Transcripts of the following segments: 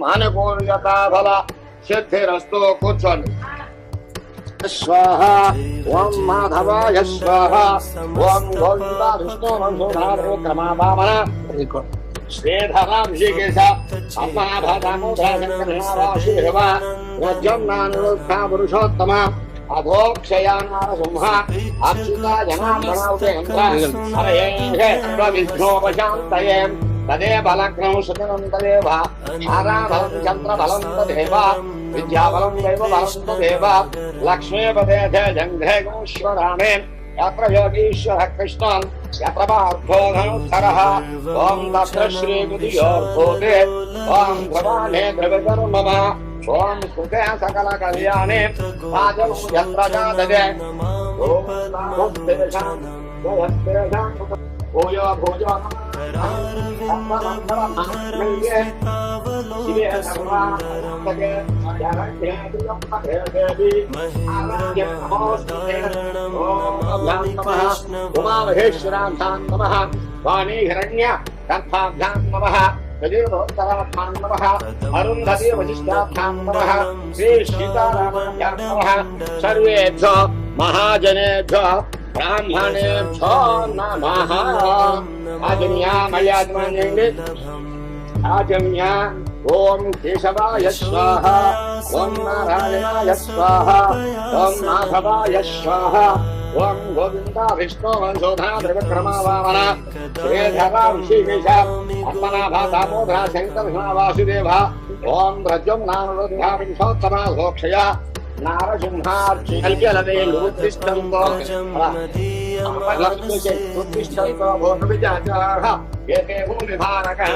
మానకోర్యతాఫల సిద్ధిరస్తు. కూర్చోండి. స్వాహా ఓం మాధవాయ స్వాహా ఓం గోవింద విష్ణు వంశోధారక్రమావామన శ్రీధరాభిషేకేశ పద్మనాభాదామోదరశంకరనారాశిర్వ ప్రజమ్నానురుద్ధ పురుషోత్తమ అధోక్షయానారసింహ అక్షిత జనార్దనోపశాంతయే తదేవ లగ్నం శతనం తదేవ ఆరాబలం చంద్రబలం తదేవ విద్యాబలం దైవబలం తదేవ లక్ష్మీపదే జంఘేశ్వరామే यत्र योगीश्वरः कृष्णः यत्र पार्थो धनुर्धरः ॐ तत्र श्रीबुद्धियोर्भूते ॐ भवाने द्रविकर्मम ॐ सुखे सकलकल्याणे पादौ यत्र जातते ॐ नामोत्तेषां जयस्तेषां भूयो भूयो शिवे सर्वात्मके उमामहेश्वरां नमः वाणी हिरण्य गर्भाभ्यां नमः गजोत्तराभ्यां नमः अरुन्धती वशिष्ठाभ्यां नमः श्री सीतारामाभ्यां नमः सर्वेभ्यो महाजनेभ्यो ब्राह्मणेभ्यो नमः आजन्या मयाजमान्येंगे आजन्या ओम केशवाय स्वाहा ओम नारायणाय स्वाहा ओम माधवाय स्वाहा ओम गोविंदा विष्णु वंशोधना त्रिविक्रमावामन श्रीधरा ऋषिकेश पद्मनाभ दामोदर शंकर वासुदेवा ओम रज्जम नाम रुद्धा विंशोत्तमा घोक्षया नारसिंहार्चि कल्प्यलते लुत्तिष्ठन्तो लक्ष्मीचे भोगविजाचारः एते भूमिभारकः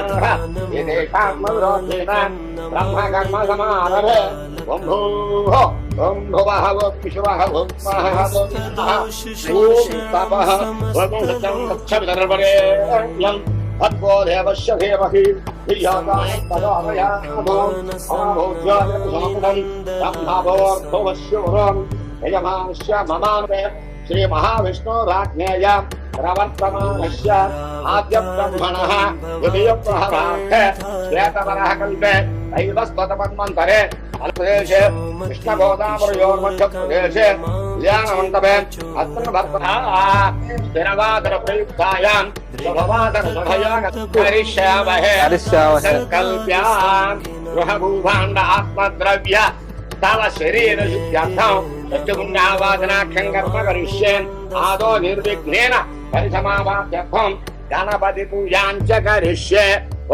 एतेषां मधुरोधेन ब्रह्मकर्म समारभे ॐ भूः ॐ भुवः ॐ विश्वः ॐ महः ॐ तपः ॐ सत्यं गच्छवितर्परेण्यं भद्गो देवस्य धीमहि धियाताय तदामयामो अमभूज्योतिर्सममुदं ब्रह्मभोर्भुवस्योरं यजमानस्य ममानुमे श्री महाविष्णुराज्ञेय प्रवर्तमानस्य आद्यब्रह्मणः द्वितीयप्रहरार्थे श्वेतवरः कल्पे दैवस्वतमन्वन्तरे अल्पदेशे कृष्णगोदावरयोर्मध्यप्रदेशे कल्याणमण्डपे अत्र भक्तः स्थिरवादरप्रयुक्तायां शुभवादरसुभयागरिष्यामहे कल्प्यां गृहभूभाण्ड आत्मद्रव्य तव शरीरशुद्ध्यर्थं सत्यपुण्यावादनाख्यं कर्म करिष्ये आदौ निर्विघ्नेन परिसमाप्त्यर्थं गणपति पूजां च करिष्ये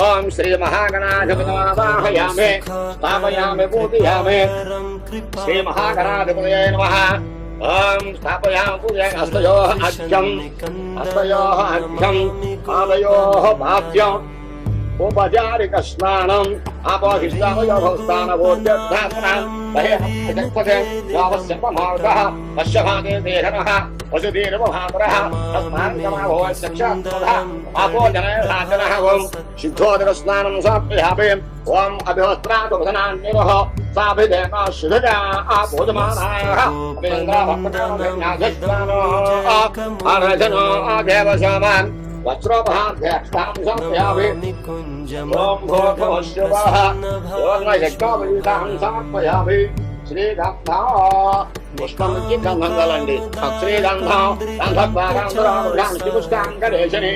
ओम श्री महागणाधिपतये स्थापयामि पूजयामि श्री महागणाधिपतये नमः ओम स्थापयामि पूजयामि हस्तयोः अर्घ्यं पादयोः पाद्यम् उपचारिक स्नानम् आपोहिष्टावयोभवस्थानभूत्यर्थास्नान् बहिर्जगत्पथे यावस्यपमार्गः पश्यभागे देहनः वसुधीर्वभातरः तस्मान्कमाभवश्चक्षात्मधः आपोजनयधाचनः ओम् शुद्धोदकस्नानं समाप्यामि ओम् अभिवस्त्रादुभधनान्यवः साभिधेमा शुभजा आपूजमानाः अभिन्द्राभक्तकामभिन्यासस्नानो आरजनो आदेवसामान् वस्त्रोपहाध्यक्षतां समर्पयामि ओम भूर्भुवस्सुवः योर्नयज्ञोपवीतां समर्पयामि श्रीगन्धा पुष्पमुच्चि गन्धं गलन्ति श्रीगन्धं गन्धद्वारान्तरावृढां श्रीपुष्टां गणेशने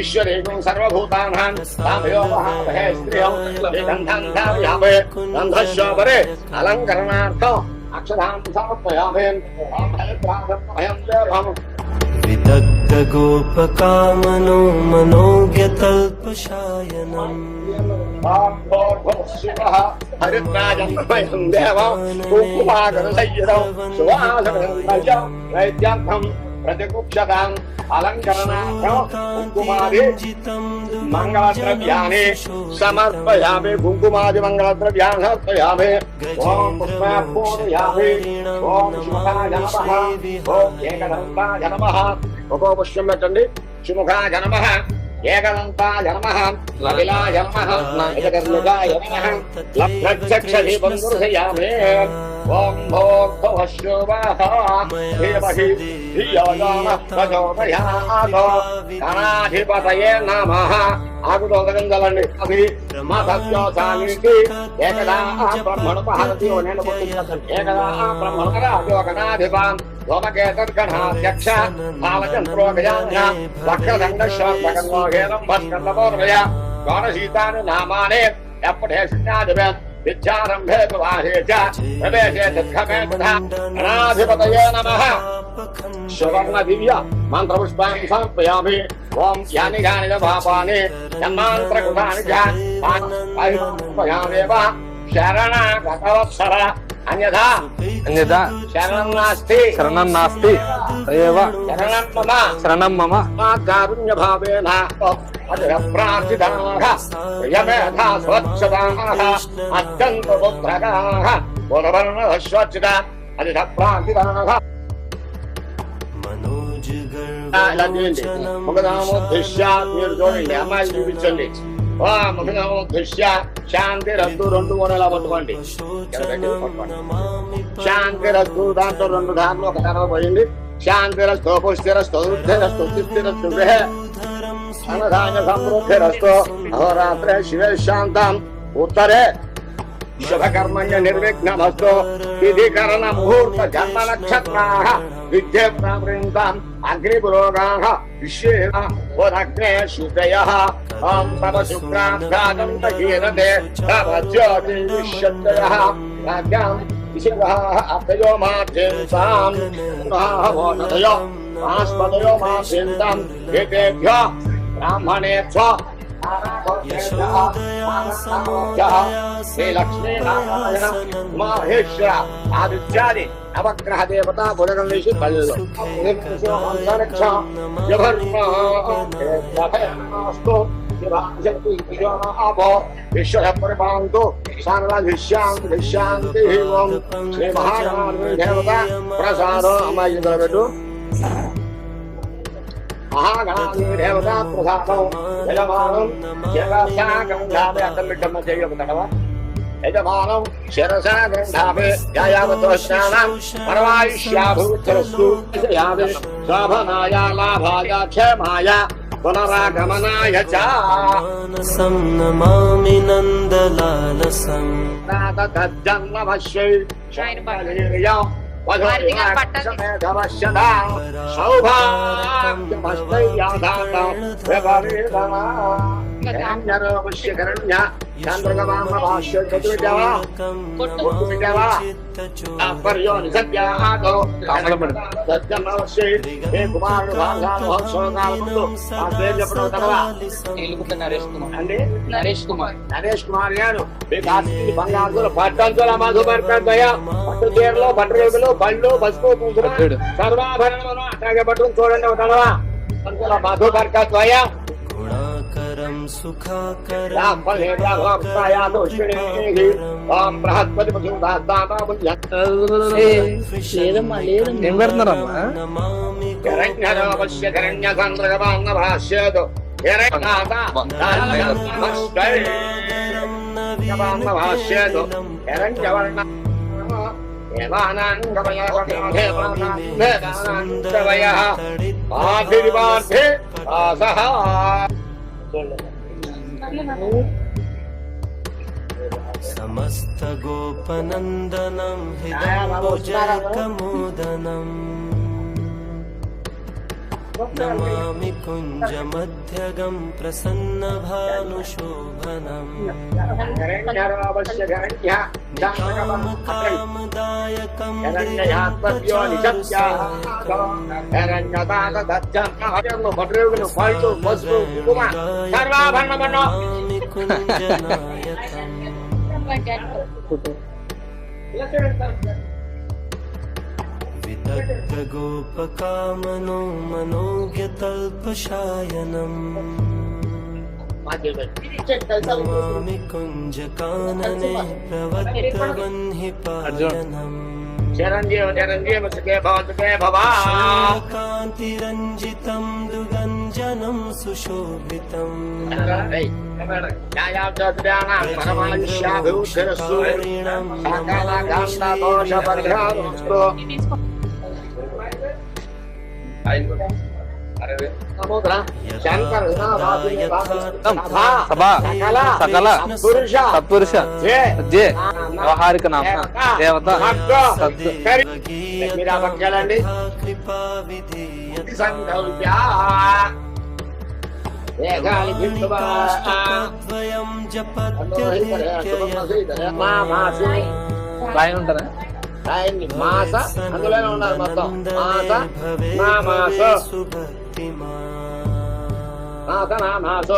ईश्वरेकं सर्वभूतानां तामयोपहामहे स्त्रियं श्रीगन्धं धारयामि गन्धस्योपरि अलङ्करणार्थम् अक्षतां समर्पयामि ओम हरिद्राभयं देवम् विदग्धगोपकामनो मनोज्ञतल्पशायनम् हरिद्राजन्मयं देवं कुङ्कुमाकरसंयुतं सुवासनं वैद्यार्थं प्रतिकुक्षताम् अलङ्करणार्थं कुङ्कुमादि मङ्गलद्रव्याणि समर्पयामि कुङ्कुमादि मङ्गलद्रव्याणि समर्पयामि ॐ पुष्पापूजयामि ॐ शिवखाय नमः ॐ एकदन्ताय नमः उपपुष्पं పెట్టండి शिवखाय नमः एकदन्ताय नमः कपिलाय नमः नगर्निकाय नमः लब्धचक्षुः बन्धुर्षयामि ॐ भोर्भुवस्सुवः धीमहि धियो यो नः प्रचोदयात् गणाधिपतये नमः आगुदोदगंगलंडि अभि माधव्योसानिति एकदा ब्रह्मणोपहरति ओनेन पुत्तिकं एकदा ब्रह्मणराजोगणाधिपां लोमकेतर्गणाध्यक्ष भावचन्द्रोगयान्य वक्रदण्डश्वर्धकन्वोगेनं भस्कन्दपोर्वया गौणशीतानि नामानि यपठेष्ण्यादिवेत् विद्यारम्भे विवाहे च प्रवेशे दुःखमे तथा गणाधिपतये नमः सुवर्ण दिव्य मंत्रपुष्पाणि समर्पयामि ओम यानि यानि च पापानि जन्मान्तरकृतानि च समर्पयामि शरणागतवत्सर అన్యథా అన్యథా శరణం నాస్తి శరణం నాస్తి తదేవ శరణం మమ శరణం మమ కారుణ్య భావేన ప్రార్థితాః యమేధా స్వచ్ఛదాః అత్యంత పుత్రకాః బోధవర్ణ స్వచ్ఛద అదిధ ప్రార్థితాః. ఇలా చేయండి. ముఖనామో దృశ్య మీరు చూడండి, అమ్మాయిలు చూపించండి. ముఖనామో దృశ్య శాంతి రద్దు 2 కోణాలు పట్టుకోండి. శాంతి రద్దు దాంట్లో 2 దాంట్లో ఒక తరవ పోయింది. శాంతి రస్తో పుష్టిరస్తో వృద్ధిరస్తో తిష్టిరస్తో అనధాన్య సమృద్ధిరస్తో అహోరాత్రే శివే శాంతం ఉత్తరే శుభకర్మణ్య నిర్విఘ్నమస్తు. విధికరణ ముహూర్త జన్మ నక్షత్రాః విద్యే ప్రావృంతాం అగ్నిపురోగాః విశ్వేనగ్నే శుద్ధయః ఓం తవ శుక్రాభ్యాగం తగీరతే తవ జ్యోతిర్విశ్యతయః రాజ్యాం విశివః అభయో మాధ్యంతాం నః ఆస్పదయో మాధ్యంతాం ఏతేభ్యో బ్రాహ్మణేభ్యో శ్రీ లక్ష్మీ నారాయణ మహేశ్వర ఆదిత్యాది నవగ్రహ దేవత గుణగణేశి పల్లెలు విశ్వ పరిపాంతు శాంతి శ్రీ మహాగణాధిపతి దేవత ప్రసాదం అమ్మాయి పెట్టు. మహాగణాధిపతి దేవత ప్రసాదం యజమానం శిరసా గంధాపే అర్థం పెట్టమ్మ చేయగలవ. యజమానం శిరసా గంధాపే యావతోష్ణానాం పరమాయుష్యాభూతరస్తు యావే శోభనాయ లాభాయ క్షేమాయ పునరాగమనాయ చ. నమామి నందలాలసం తజ్జన్మవశ్యై నరేష్ కుమార్ గారు బంగారు పట్టంచుల మధుమర్కయ పట్టు చీరలు పట్టురేగులు పళ్ళు పసుపు కుంకుమ సర్వాభరణములు అట్లాగే పట్టుకుని చూడండి ఒక తడవ పంచుల మధుమర్కయ బృహస్పతి ఏం పెడుతున్నారమ్మా? హిరణ్య సంద్రగమాంగ భాష్యదు భాష్యదు హిరణ్యవర్ణ సమస్త గోపనందనం హిదంబుజైకమోదనం నమామి కుంజ మధ్యగం ప్రసన్న భానుశోభనం కామదాయకం నమామి కుంజనాయకం విదగ్ధ గోపకామనో మనోజ్ఞతల్పశాయనం నమామి కుంజకాననే ప్రవర్తవన్హి పాయనం కాంతిరంజితం దుగంజనం సుశోభితం సకల సత్పురుష జే వ్యవహారిక నామ దేవత రాయి ఉంటారా? మాస అందులోనే ఉన్నారు మొత్తం మాస నా మాస మాస నా మాస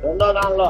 రెండో దానిలో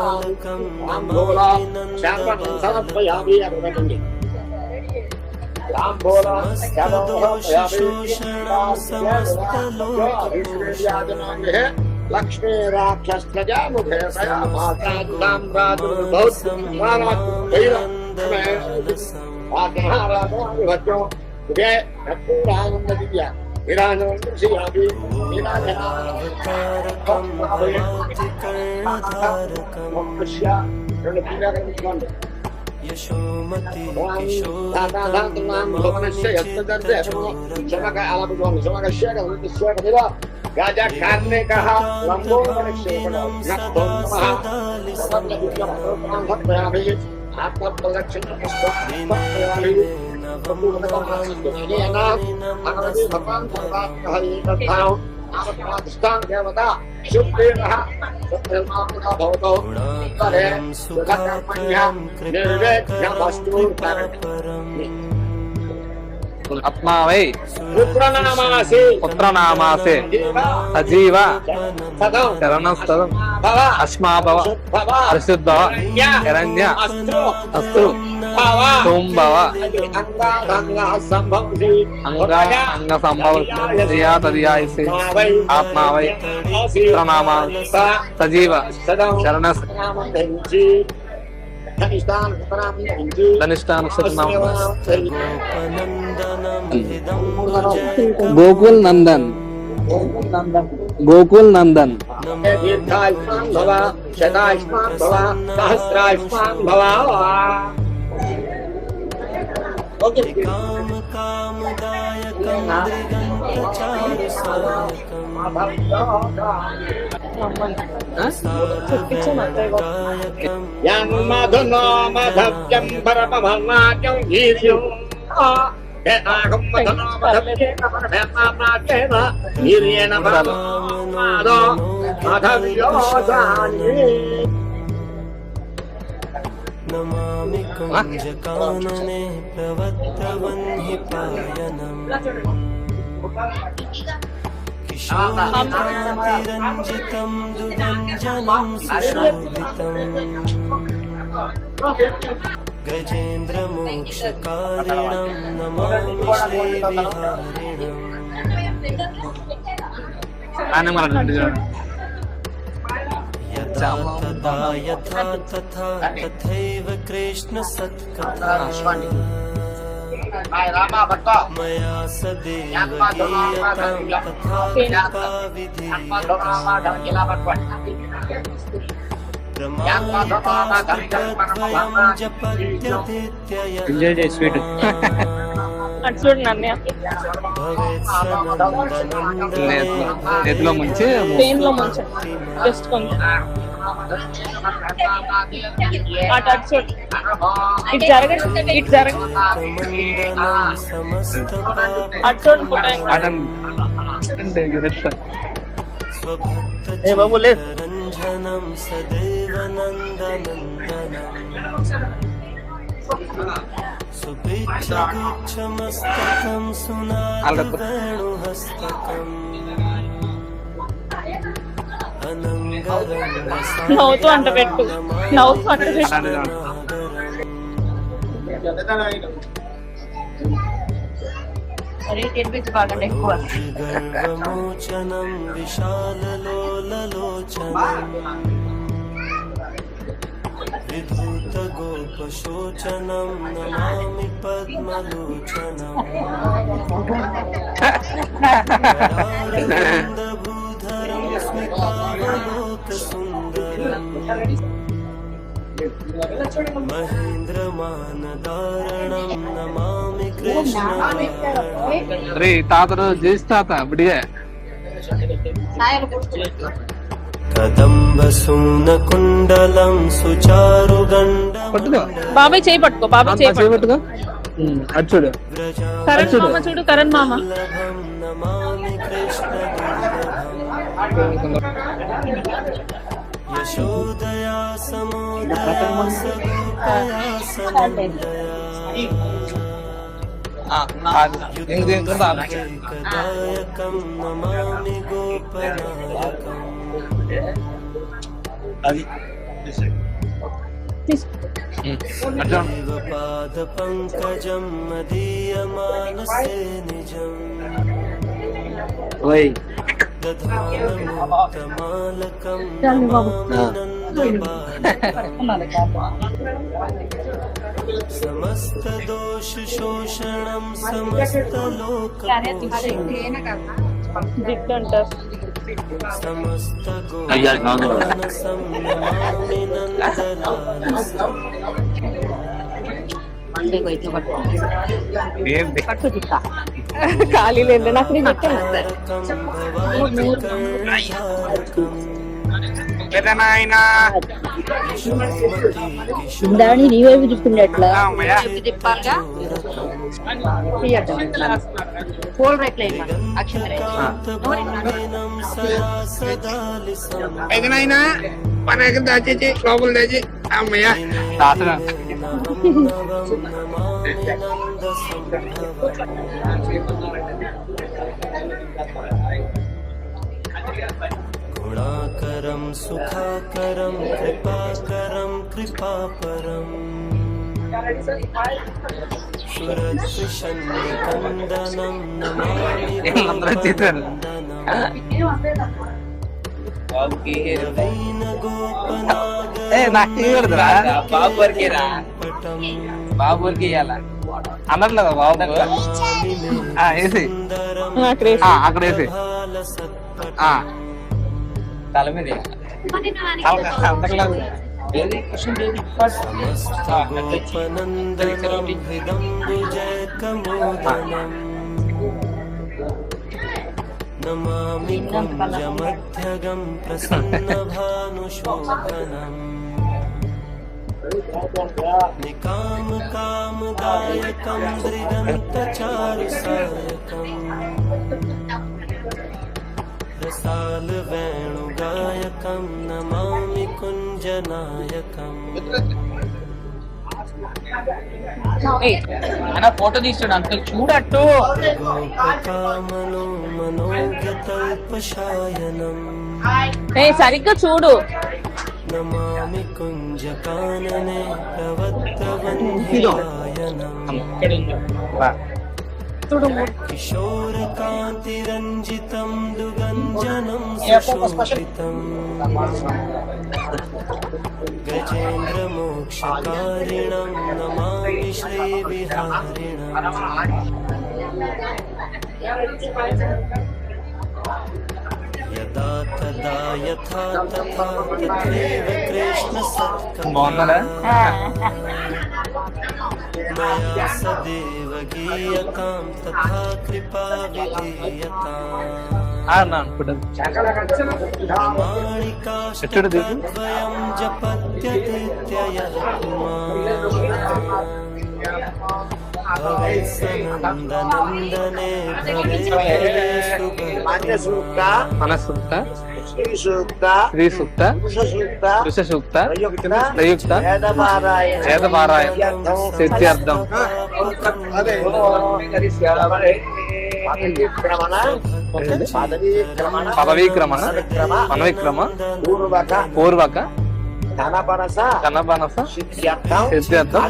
రాంభోలా శాపం సమర్పయామి అనుకోండి. రాంభోలా శాపం సమర్పయామి. లక్ష్మీ రాక్షస్త్రజా ముఖే సయా మాతా Yashomati Gajah karne kaha lambo ఆత్మావై Putranamase పుత్రనామాసే సజీవ శరణస్తదం అస్మాభవ పరిశుద్ధవ హిరణ్య అస్తు సోంభవ అంగ సంభవ తదియాయసే ఆత్మావై పుత్రనామా సజీవ శరణస్ ధనిష్టాన్ గోకుల్ నందన్ గోకుల్ నందన్ దీర్ఘాయుష్మాన్ భవ శతాయుష్మాన్ భవ సహస్రాయుష్మాన్ భవ. యం మధునో మధవ్యం పరమభర్ణాక్యం వీర్యం ఏతాకం మధునో మధవ్యేన పరమభర్ణాక్యేన వీర్యేణ పరమాదో మధవ్యోసాని. నమామి కుంజకాననే ప్రవత్రవన్హి పాయనం కిశోరకాంతిరంజితం దురంజనం సుశోభితం గజేంద్రమోక్షకారిణం నమామి శ్రీవిహారిణం యథా తథా యథా తథా తథైవ కృష్ణ సత్కథా మయా సదేవ గీయతాం తథా కృపా విధీయతాం ఎంజాయ్ చేసి అటు చూడు నన్య చేతిలో ముంచి పెయిన్ లో ముంచు జస్ట్ కొంచెం అటు అటు చూడు ఇటు జరగండి ఇటు జరగండి అటు చూడు ఫోటో ఏ బాబు లే రంజనం సదేవ నందనందనం సుపిచ్చగుచ్చమస్తకం సునాదవేణుహస్తకం నవ్వుతూ అంట పెట్టు నవ్వుతూ అంట పెట్టు గర్వమోచనం విశాలలోలలోచనం విధూత గోపశోచనం నమామి పద్మలోచనం భూధరం స్మితావలోక సుందరం మహేంద్రమానదారణం నమామి కృష్ణ రే తాతరు చేసి తాత ఇప్పుడే కదంబసూనకుండలం సుచారుగండం పట్టుకో బాబాయ్ చేయి పట్టుకో బాబాయ్ చేయి పట్టుకో పట్టుకో అటు చూడు కరణ్ మామ చూడు కరణ్ మామ నమామి కృష్ణ యశోదయా సమోదయా సగోపయా సమోదయా నమామి గోపనాయకం పాద పంకజం మదీయమానసే నిజం దధానముక్తమాలకం సమస్త దోష శోషణం సమస్త లోక దిక్కు అంటారు సమస్త గోమానసం నమామి నందలాలసం ఖాళీ లేదు నాకు నేను తారకం భవామి కర్ణాటకం ఇందాని నీ వైపు చూస్తుండేట్లా ఫోల్ రైట్ లైన్ అక్షంతరే లోపల తెచ్చి అమ్మయ్య తాతరా గుణాకరం సుఖాకరం కృపాకరం కృపాపరం సురద్విషన్నికందనం నమామి నవీన బాబుకి ఇవ్వాల అన్నట్లేదా బాబు వేసి అక్కడ వేసి తల మీద సమస్తగోపనందనం హృదంబుజైకమోదనం నమామి కుంజమధ్యగం ప్రసన్నభానుశోభనం నికామకామదాయకం దృగంతచారుసాయకం రసాల వేణుగాయకం నమామి కుంజనాయకం ఫోటో తీస్తాడు అంత చూడట్టు గోపకామనో మనోగతల్పశాయనం సరిగ్గా చూడు నమామి కుంజకాననే ప్రవత్తవన్యాయనం కిశోరకాంతిరంజితం దుగంజనం సుశోభితం గజేంద్రమోక్షకారిణం నమామి శ్రీవిహారిణం యదా తదా యథా తథా తథైవ కృష్ణ సత్కథా मया सदैव गीयतां तथा कृपा विधीयताम् प्रमाणिकाष्टकद्वयं जपत्यतीत्ययः भवेत्सनन्दनन्दने మాన్య సూక్త, మనసూక్త, శ్రీ సూక్త, శ్రీ సూక్త, పురుష సూక్త, పురుష సూక్త, ప్రయుక్త, ప్రయుక్త, వేదపారాయణ, వేదపారాయణ, సిద్ధ్యర్థం, పదవీక్రమణ, పదవీక్రమణ, మనవిక్రమ, పూర్వక, పూర్వక, ధనపరస, ధనబనస, సిద్ధ్యర్థం, సిద్ధ్యర్థం,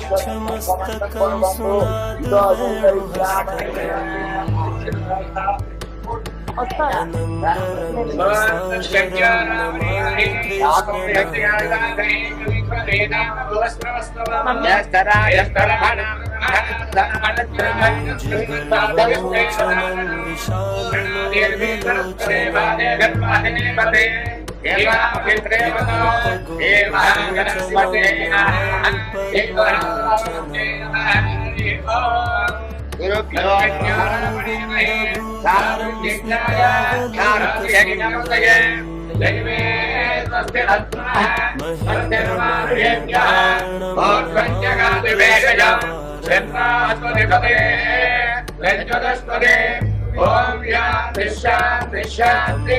ఓం శాంతి శాంతి శాంతి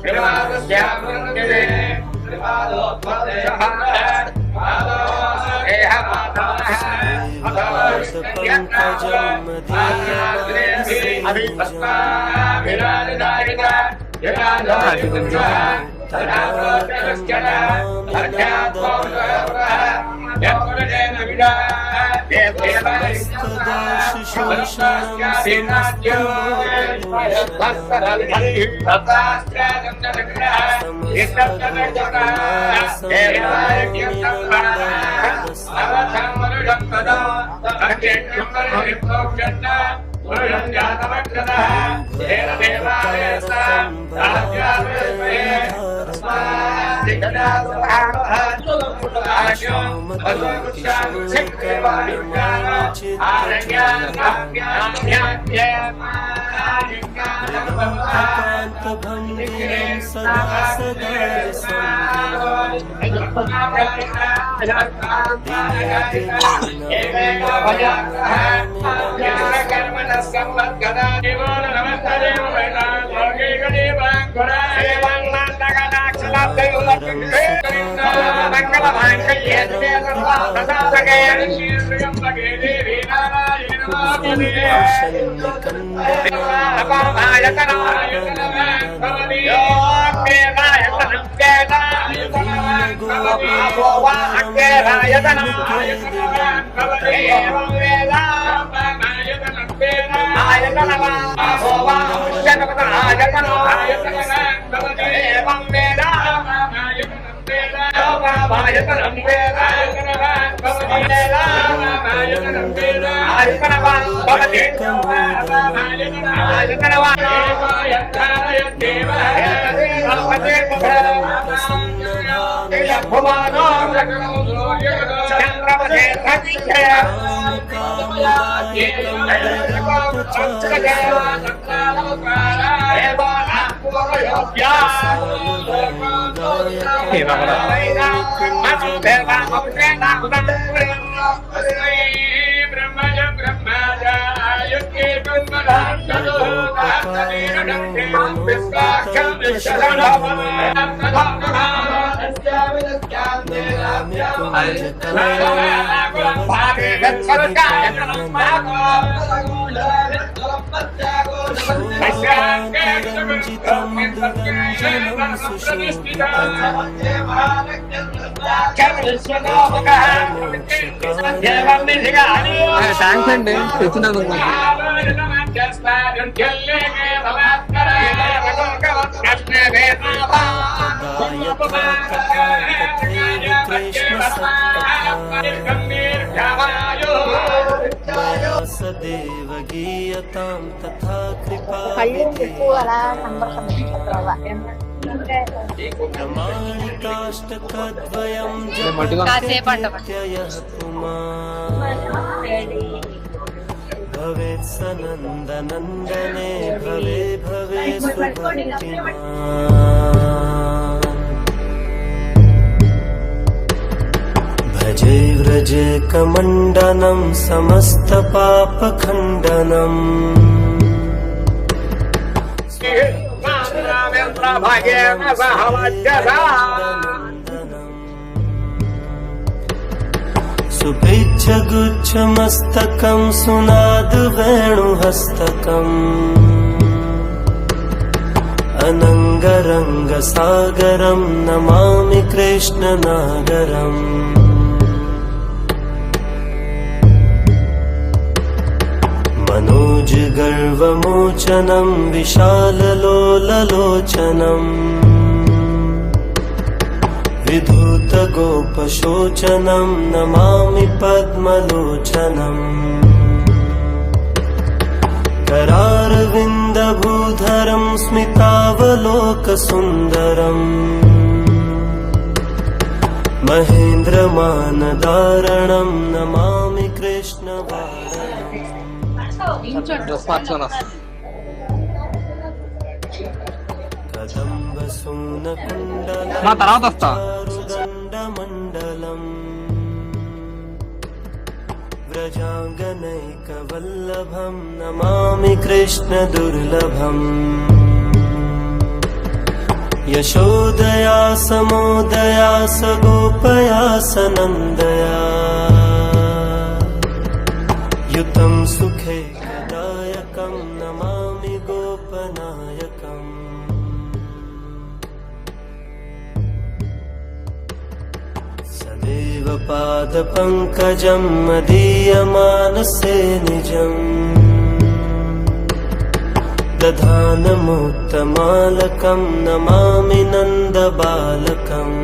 ब्रह्मज नमामि शोभाकिरञ्जितं दुरञ्जनं థ్యాంక్స్ అండి తెచ్చినందుకు. सदैव गीयतां तथा कृपा प्रमाणिकाष्टकद्वयं जपत्ययः भवेत् सनन्दनन्दने भवे भवे सुभक्तिमान् भजे व्रजे कमण्डनं समस्तपापखण्डनम् सुपिच्छगुच्छमस्तकं सुनादवेणुहस्तकम् अनङ्गरङ्गसागरं नमामि कृष्णनागरम् मनोजगर्वमोचनं विशाललोललोचनम् विधूतगोपशोचनं नमामि पद्मलोचनम् करारविन्दभूधरं स्मितावलोकसुन्दरम् महेन्द्रमानदारणं नमामि कृष्णवारणम् నా తర్వాత వస్తా. कदम्बसूनकुण्डलम् व्रजाङ्गनैकवल्लभं नमामि कृष्णदुर्लभम् यशोदया समोदया सगोपया सनन्दया युतं सुखैकदायकं नमामि गोपनायकम् सदैव पादपङ्कजं मदीयमानसे निजम् दधानमुक्तमालकं नमामि नन्दबालकम्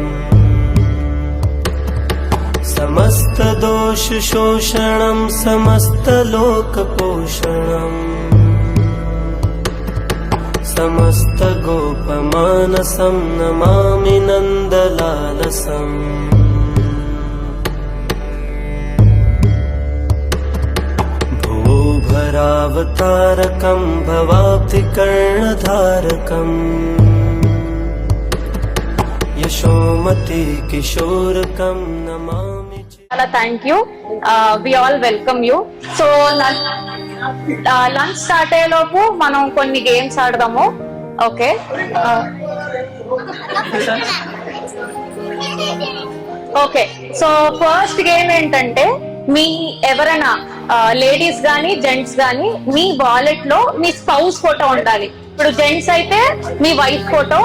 समस्तदोषशोषणं समस्तलोकपोषणम् समस्तगोपमानसं नमामि नन्दलालसम् भूभरावतारकं भवाब्धिकर्णधारकम् यशोमती किशोरकं नमामि చాలా thank you. We all welcome you. So lunch start అయ్యేలోపు మనం కొన్ని గేమ్స్ ఆడదాము. Okay, okay. So first game ఏంటంటే, మీ ఎవరైనా లేడీస్ గానీ జెంట్స్ గానీ మీ వాలెట్ లో మీ స్పౌస్ ఫోటో ఉండాలి. ఇప్పుడు జెంట్స్ అయితే మీ వైఫ్ ఫోటో,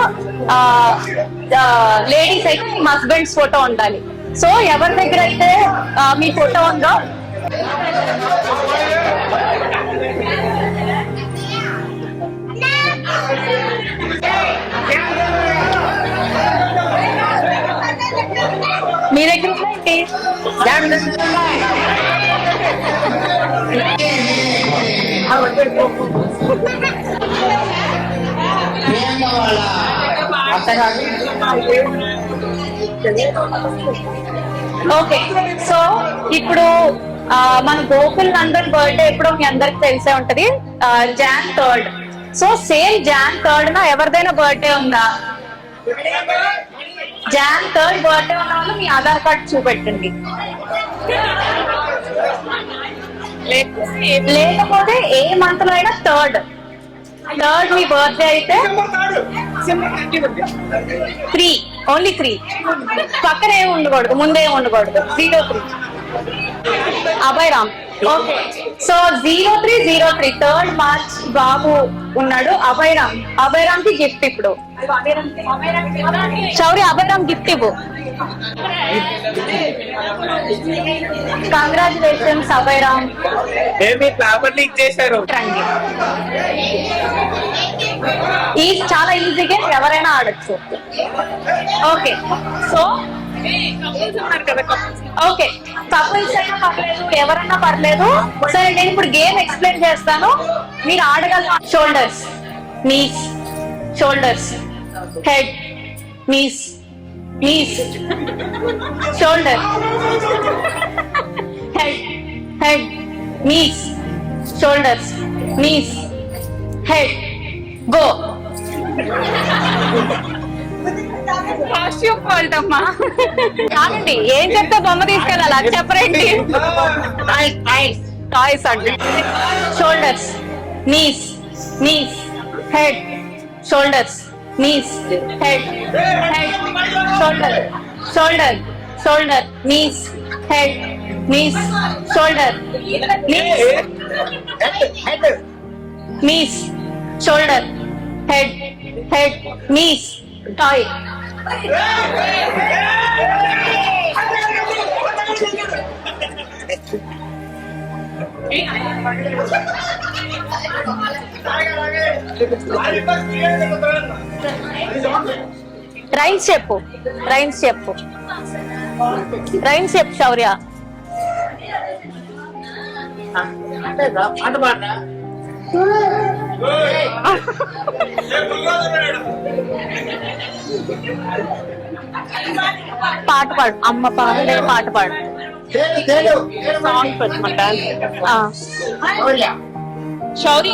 లేడీస్ అయితే మీ హస్బెండ్స్ ఫోటో ఉండాలి. సో ఎవరి దగ్గర అయితే మీ ఫోటో ఉందో మీ దగ్గర ఓకే. సో ఇప్పుడు మన గోకుల్ నందన్ బర్త్డే ఎప్పుడో మీ అందరికి తెలిసే ఉంటది, Jan 3rd. So same Jan 3rd ఎవరిదైనా బర్త్డే ఉందా? Jan 3rd బర్త్డే ఉన్న వాళ్ళు మీ ఆధార్ కార్డ్ చూపెట్టండి. లేకపోతే ఏ మంత్ లో అయినా థర్డ్ మీ బర్త్డే అయితే త్రీ, ఓన్లీ త్రీ. పక్కన ఏమి ఉండకూడదు, ముందే ఉండకూడదు. 03 Abhayram. Okay, so 0303 3rd March బాబు ఉన్నాడు. అభయరామ్ కి గిఫ్ట్ ఇప్పుడు. శౌర్య, అభయరామ్ గిఫ్ట్ ఇవ్వు. కంగ్రాచులేషన్స్ అభయరామ్. రండి. ఈ చాలా ఈజీగా ఎవరైనా ఆడొచ్చు. ఓకే, సో ఓకే, కపుల్స్ అయినా పర్లేదు, ఎవరైనా పర్లేదు. సరే, నేను ఇప్పుడు గేమ్ ఎక్స్ప్లెయిన్ చేస్తాను, మీరు ఆడగలరు. Shoulders, knees, shoulders, head, knees, knees, shoulder, head, head, knees, shoulders, knees, head, go. కాదండి, ఏం చెప్తే బొమ్మ తీసుకెళ్ళాలి, అది చెప్పరండి. టాయ్స్ అండి. Shoulders, knees, knees, head, shoulders, knees, head, head, shoulder, shoulder, shoulder, knees, head, knees, shoulder, knees, knees, shoulder, head, head, knees, toy. Rhymes చెప్పు, rhymes చెప్పు, రైన్స్ చెప్పు శౌర్య. పాట పాడు, అమ్మ పాడే పాట పాడు. Song పెట్టమా, dance. శౌరి,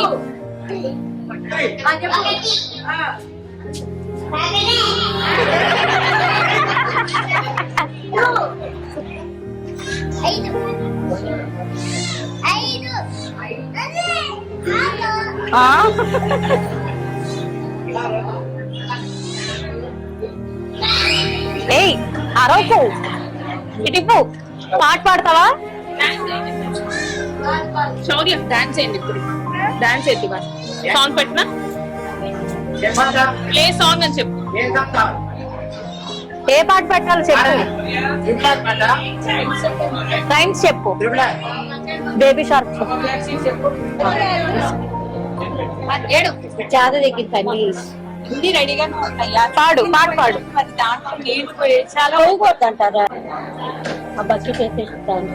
ఏయ్ అరవకు, ఇటు పాట పాడతావా? శౌర్య డాన్స్ చేయండి ఇప్పుడు, డాన్స్ చేద్ది. సాంగ్ పెట్టినా ప్లే సాంగ్ అని చెప్పు. ఏ పాట పెట్టాలో చెప్పండి. రైమ్స్ చెప్పు. బేబీ షార్క్ ఏడు చాలా దగ్గర తల్లి ఉంది, రెడీగా పాడు, పాట పాడు. చాలా పోగొద్దంటారా ఆ బకెట్ వేసేస్తాను.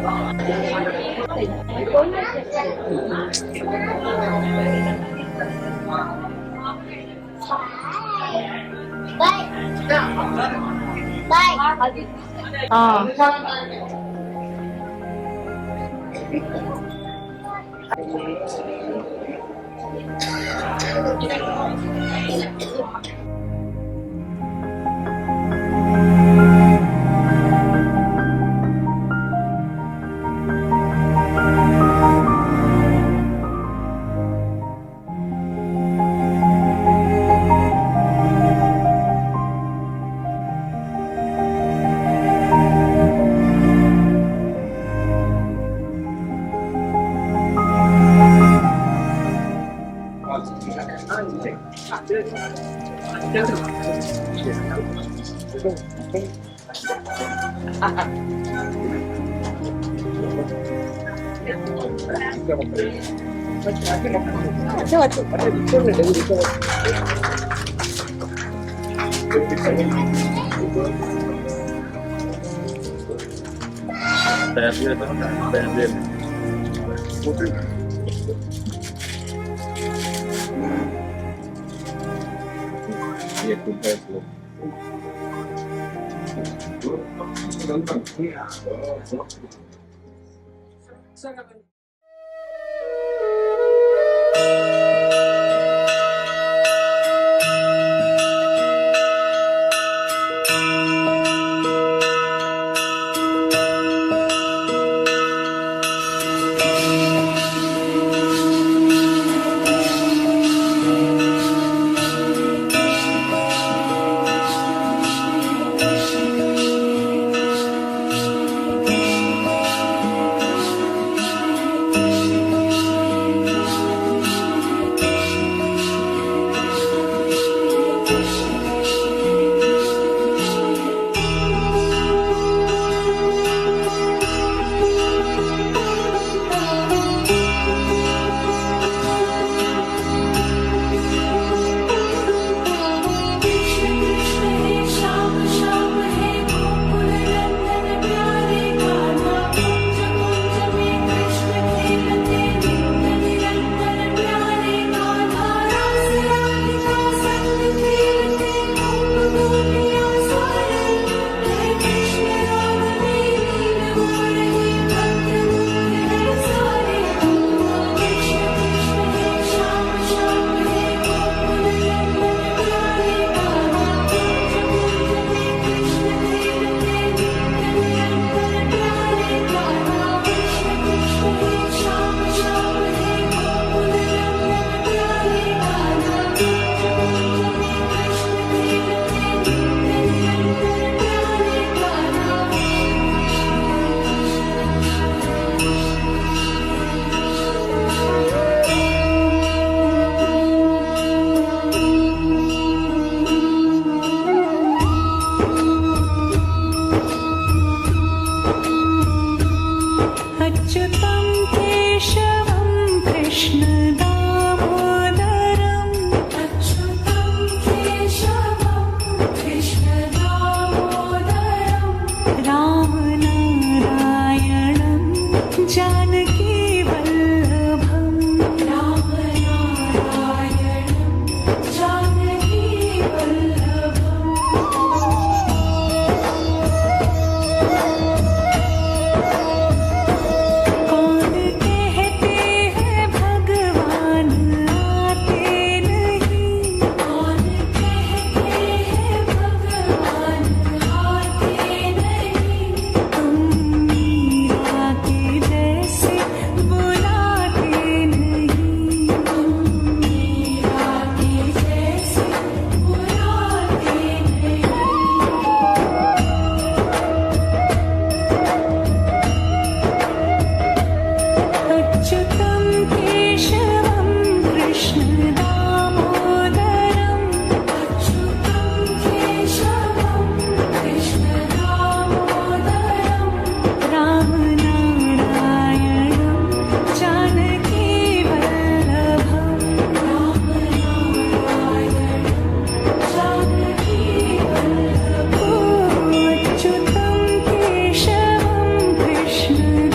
अच्युतं केशवं कृष्णदामोदरम् अच्युतं केशवं कृष्णदामोदरम् रामनारायणं जानकी वल्लभम् रामनारायणं जानकी वल्लभम् कौन कहते हैं भगवान आते नहीं कौन कहते हैं भगवान आते नहीं तुम मीरा के जैसे बुलाते नहीं तुम मीरा के जैसे बुलाते नहीं अच्युतं केशवं कृष्णदामोदरम् अच्युतं केशवं कृष्णदामोदरम् रामनारायणं जानकी वल्लभम् रामनारायणं जानकी वल्लभम् अच्युतं केशवं कृष्णदामोदरम्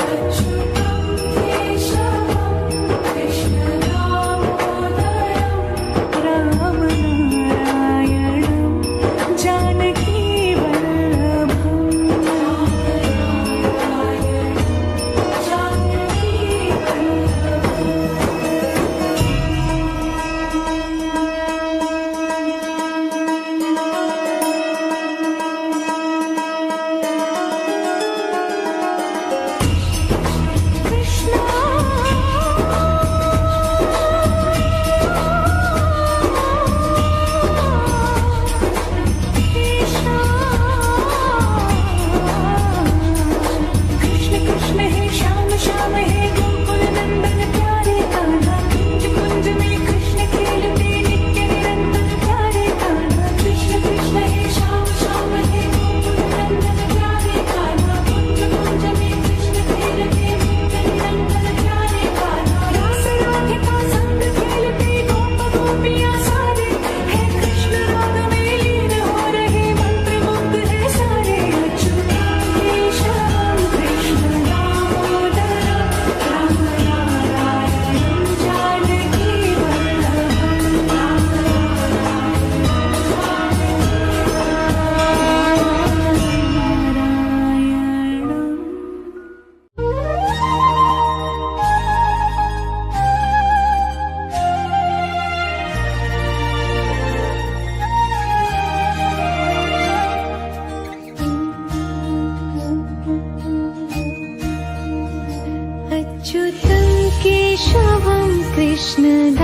अच्युतं केशवं कृष्णदामोदरम् रामनारायणं जानकी वल्लभम् रामनारायणं कृष्ण कृष्ण हे श्याम श्याम हे गोकुल नंदन प्यारे कान्हा कुंज कुंज में कृष्ण खेलते नित्य निरंतर प्यारे कान्हा कृष्ण कृष्ण हे श्याम श्याम हे गोकुल नंदन प्यारे कान्हा कुंज कुंज में कृष्ण खेलते नित्य निरंतर प्यारे कान्हा रास राधिका संग खेलते गोप गोपियां सारे हे कृष्ण राग में लीन हो रहे मंत्र मुग्ध है सारे अच्युतं केशवं कृष्णदामोदरम् रामनारायणं जानकी वल्लभम् अच्युतं केशवं कृष्णदामोदरम्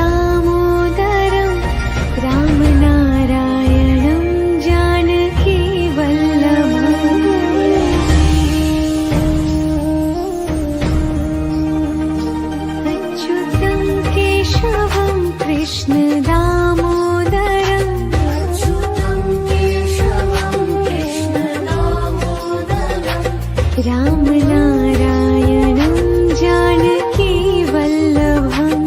रामनारायणं जानकी वल्लभम् अच्युतं केशवं कृष्णदामोदरम् अच्युतं केशवं कृष्णदामोदरम् रामनारायणं जानकी वल्लभम्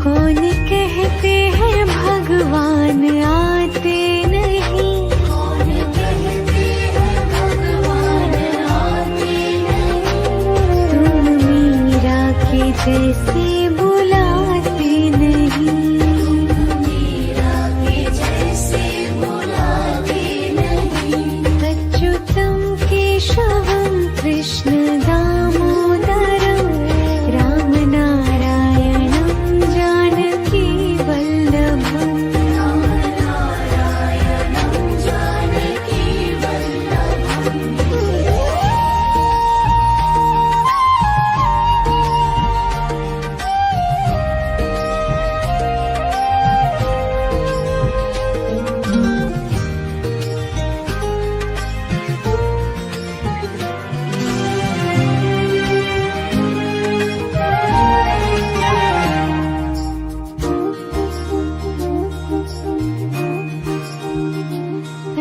कौन कहते हैं भगवान आते नहीं कौन कहते हैं भगवान आते नहीं तुम मीरा के जैसे बुलाते नहीं मीरा के जैसे बुला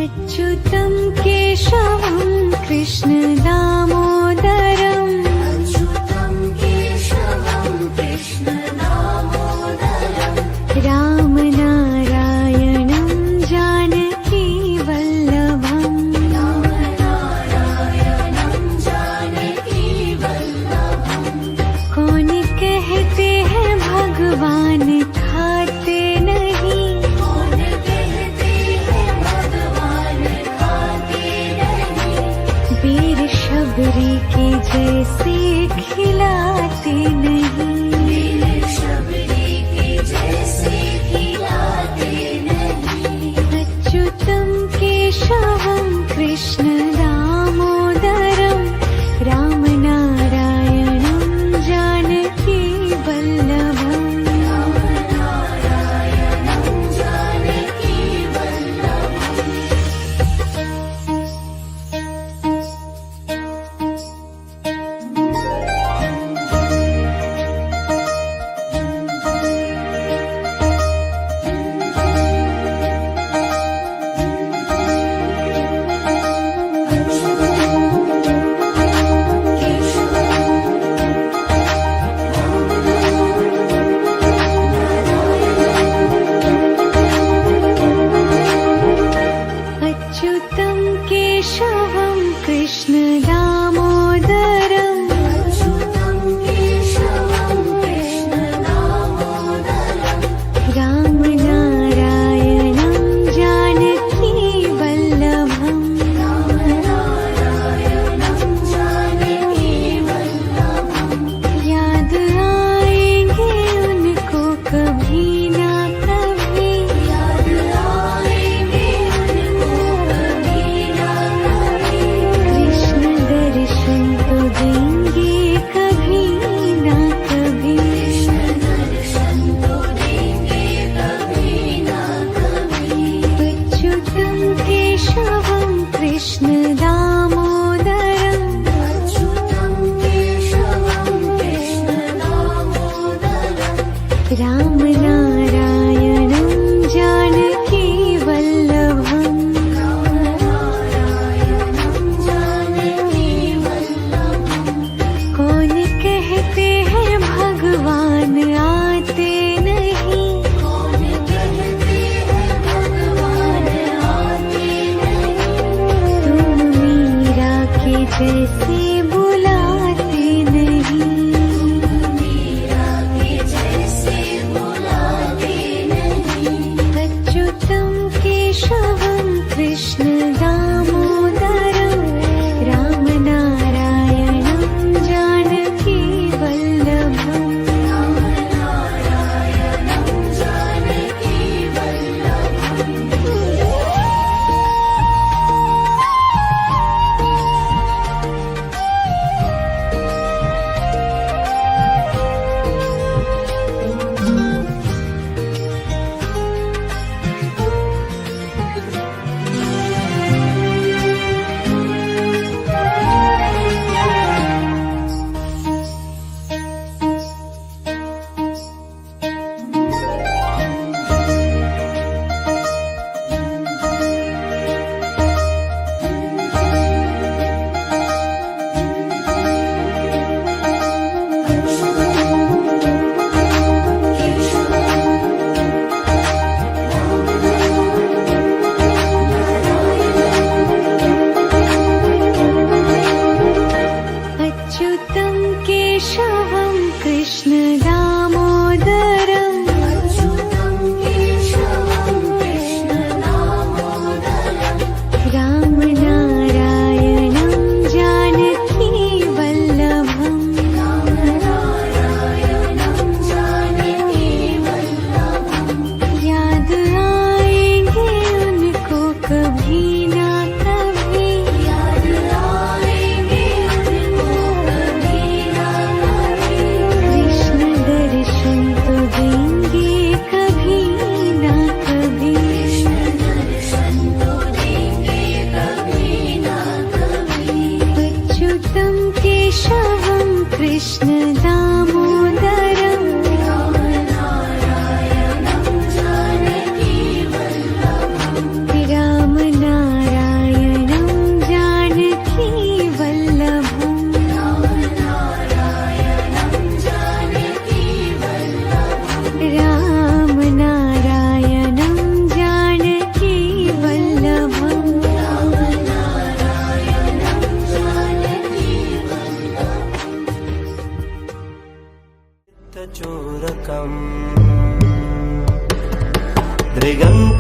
अच्युतं केशवं कृष्ण दामोदरम् अच्युतं केशवं कृष्ण दामोदरम् राम नारायणं जानकी वल्लभम् राम नारायणं जानकी वल्लभम् कौन कहते हैं भगवान खाते नहीं कौन कहते हैं भगवान खाते नहीं वीर शबरी के जैसे खिलाते नहीं वीर शबरी के जैसे खिलाते नहीं अच्युतं केशवं कृष्ण दामोदरम् राम नारायणं जानकी वल्लभम् राम नारायणं जानकी वल्लभम् अच्युतं केशवं कृष्ण दामोदरम् अच्युतं केशवं कृष्ण दामोदरम् राम नारायणं जानकी वल्लभम् राम नारायणं जानकी वल्लभम् याद आएंगे उनको कभी ना कभी याद आएंगे उनको कभी ना कभी कृष्ण दर्शन तो देंगे कभी ना कभी कृष्ण दर्शन तो देंगे कभी ना कभी अच्युतं केशवं कृष्ण दामोदरम् अच्युतं केशवं कृष्ण दामोदरम् राम नारायणं जानकी वल्लभम् राम नारायणं जानकी वल्लभम् कौन कहते हैं भगवान आते नहीं कौन कहते हैं भगवान आते नहीं तुम मीरा के जैसे बुलाते नहीं मीरा के जैसे बुलाते नहीं अच्युतं केशवं कृष्ण दामोदरम् राम नारायणं जानकी वल्लभम् राम नारायणं जानकी वल्लभम्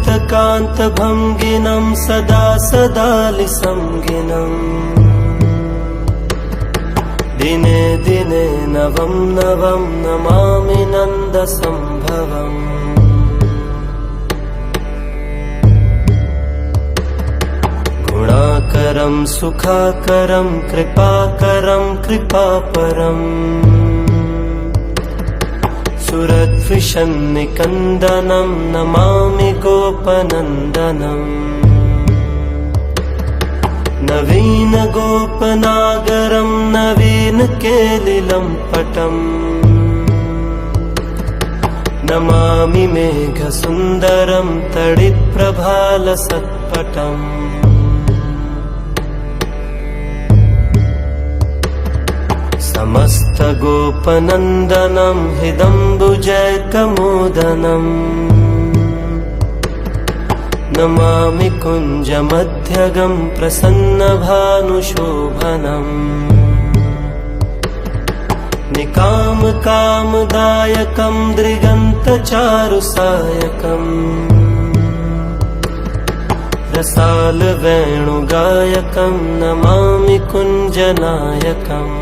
मुक्तकान्तभङ्गिनं सदा सदालिसंगिनम् दिने दिने नवं नवं नमामि नन्दसम्भवम् गुणाकरं सुखाकरं कृपाकरं कृपापरम् सुरद्विषन्निकन्दनं नमामि गोपनन्दनम् नवीन गोपनागरं नवीन केलिलं पटम् नमामि मेघसुन्दरं तडिप्रभालसत्पटम् समस्तगोपनन्दनं हिदम्बुजैकमोदनम् नमामि कुञ्जमध्यगं प्रसन्नभानुशोभनम् निकामकामदायकं दृगन्तचारुसायकम् रसालवेणुगायकं नमामि कुञ्जनायकम्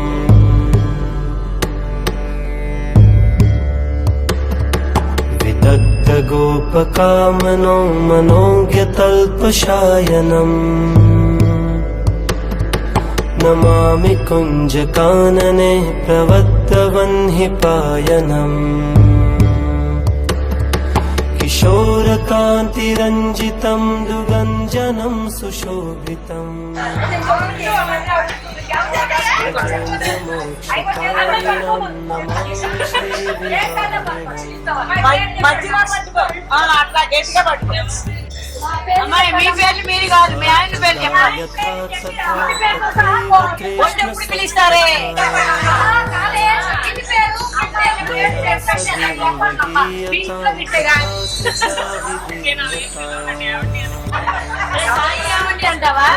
गोपकामनो मनोज्ञतल्पशायनम् नमामि कुञ्जकानने प्रवत्तवह्निपायनम् किशोरकान्तिरञ्जितं दुगञ्जनं सुशोभितम् అట్లా గట్టిగా పట్టుకో అమ్మాయి మీ పేర్లు మీరు కాదు మీ ఆయన పేరు చెప్పండి ఎప్పుడు పిలుస్తారే అంటావా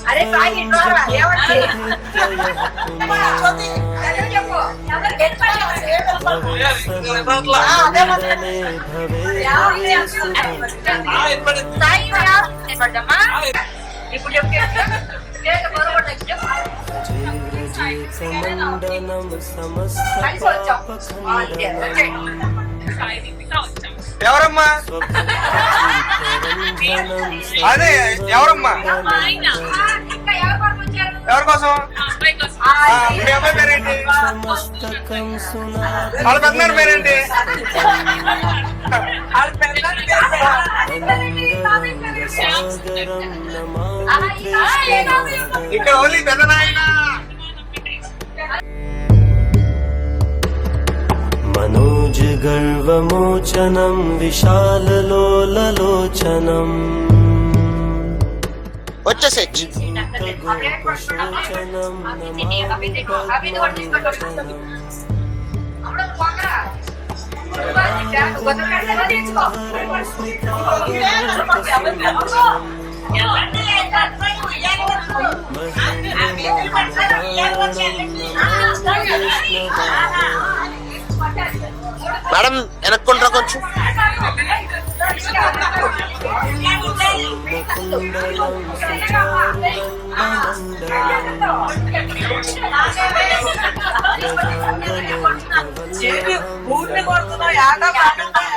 అరే ఇప్పుడు ఎవరమ్మా అదే ఎవరమ్మా ఎవరి కోసం మీ అబ్బాయి పేరేంటి వాళ్ళ పెద్దనాన్న పేరేంటి ఇక్కడ ఓన్లీ పెద్దనాయన मनोजगर्वमोचनं विशाललोललोचनम् వచ్చేసేయ్. गोपशोचनं नमामि మేడం వెనక్కుంటారా కొంచెం. ఊరిని కొడుతున్నావు